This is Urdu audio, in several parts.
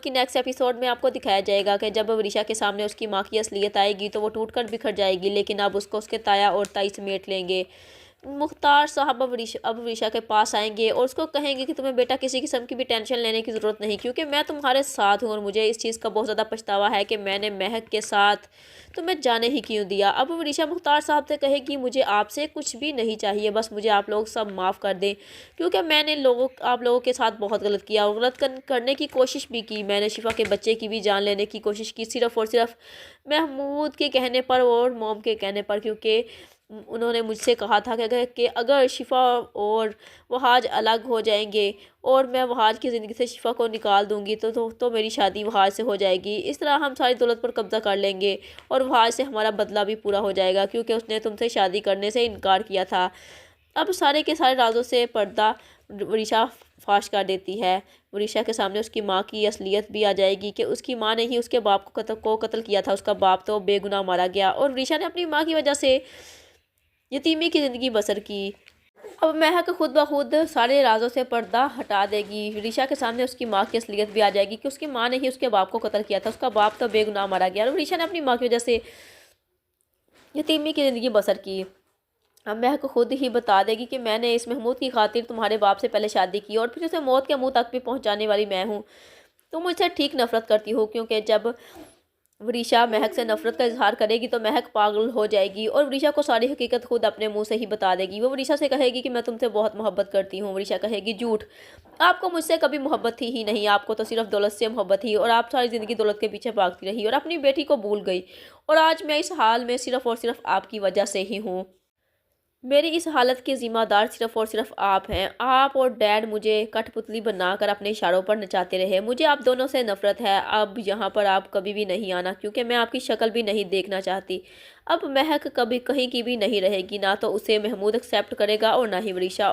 کہ نیکسٹ ایپیسوڈ میں آپ کو دکھایا جائے گا کہ جب وریشا کے سامنے اس کی ماں کی اصلیت آئے گی تو وہ ٹوٹ کر بکھر جائے گی، لیکن اب اس کو اس کے تایا اور تائی سمیٹ لیں گے۔ مختار صاحب اب وریشا کے پاس آئیں گے اور اس کو کہیں گے کہ تمہیں بیٹا کسی قسم کی بھی ٹینشن لینے کی ضرورت نہیں، کیونکہ میں تمہارے ساتھ ہوں اور مجھے اس چیز کا بہت زیادہ پچھتاوا ہے کہ میں نے مہک کے ساتھ تمہیں جانے ہی کیوں دیا۔ اب وریشا مختار صاحب سے کہے گی مجھے آپ سے کچھ بھی نہیں چاہیے، بس مجھے آپ لوگ سب معاف کر دیں، کیونکہ میں نے آپ لوگوں کے ساتھ بہت غلط کیا اور غلط کرنے کی کوشش بھی کی۔ میں نے شفا کے بچے کی بھی جان لینے کی کوشش کی، صرف اور صرف محمود کے کہنے پر اور موم کے کہنے پر، کیونکہ انہوں نے مجھ سے کہا تھا کہ اگر شفا اور وہاج الگ ہو جائیں گے اور میں وہاج کی زندگی سے شفا کو نکال دوں گی تو میری شادی وہاج سے ہو جائے گی، اس طرح ہم ساری دولت پر قبضہ کر لیں گے اور وہاج سے ہمارا بدلہ بھی پورا ہو جائے گا، کیونکہ اس نے تم سے شادی کرنے سے انکار کیا تھا۔ اب سارے کے سارے رازوں سے پردہ وریشا فاش کر دیتی ہے۔ وریشا کے سامنے اس کی ماں کی اصلیت بھی آ جائے گی کہ اس کی ماں نے ہی اس کے باپ کو قتل کیا تھا، اس کا باپ تو بے گناہ مارا گیا اور وریشا نے اپنی ماں کی وجہ سے یتیمی کی زندگی بسر کی۔ اب مہک خود بخود سارے رازوں سے پردہ ہٹا دے گی۔ وریشا کے سامنے اس کی ماں کی اصلیت بھی آ جائے گی کہ اس کی ماں نے ہی اس کے باپ کو قتل کیا تھا، اس کا باپ تو بے گناہ مارا گیا اور وریشا نے اپنی ماں کی وجہ سے یتیمی کی زندگی بسر کی۔ اب مہک خود ہی بتا دے گی کہ میں نے اس محمود کی خاطر تمہارے باپ سے پہلے شادی کی اور پھر اسے موت کے منہ تک بھی پہنچانے والی میں ہوں۔ تم مجھ سے ٹھیک نفرت کرتی ہو، کیونکہ جب وریشا مہک سے نفرت کا اظہار کرے گی تو مہک پاگل ہو جائے گی اور وریشا کو ساری حقیقت خود اپنے منہ سے ہی بتا دے گی۔ وہ وریشا سے کہے گی کہ میں تم سے بہت محبت کرتی ہوں۔ وریشا کہے گی جھوٹ، آپ کو مجھ سے کبھی محبت تھی ہی نہیں، آپ کو تو صرف دولت سے محبت تھی اور آپ ساری زندگی دولت کے پیچھے بھاگتی رہی اور اپنی بیٹی کو بھول گئی، اور آج میں اس حال میں صرف اور صرف آپ کی وجہ سے ہی ہوں۔ میری اس حالت کے ذمہ دار صرف اور صرف آپ ہیں۔ آپ اور ڈیڈ مجھے کٹ پتلی بنا کر اپنے اشاروں پر نچاتے رہے۔ مجھے آپ دونوں سے نفرت ہے۔ اب یہاں پر آپ کبھی بھی نہیں آنا، کیونکہ میں آپ کی شکل بھی نہیں دیکھنا چاہتی۔ اب مہک کبھی کہیں کی بھی نہیں رہے گی، نہ تو اسے محمود ایکسیپٹ کرے گا اور نہ ہی وریشا،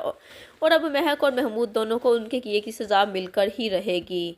اور اب مہک اور محمود دونوں کو ان کے کیے کی سزا مل کر ہی رہے گی۔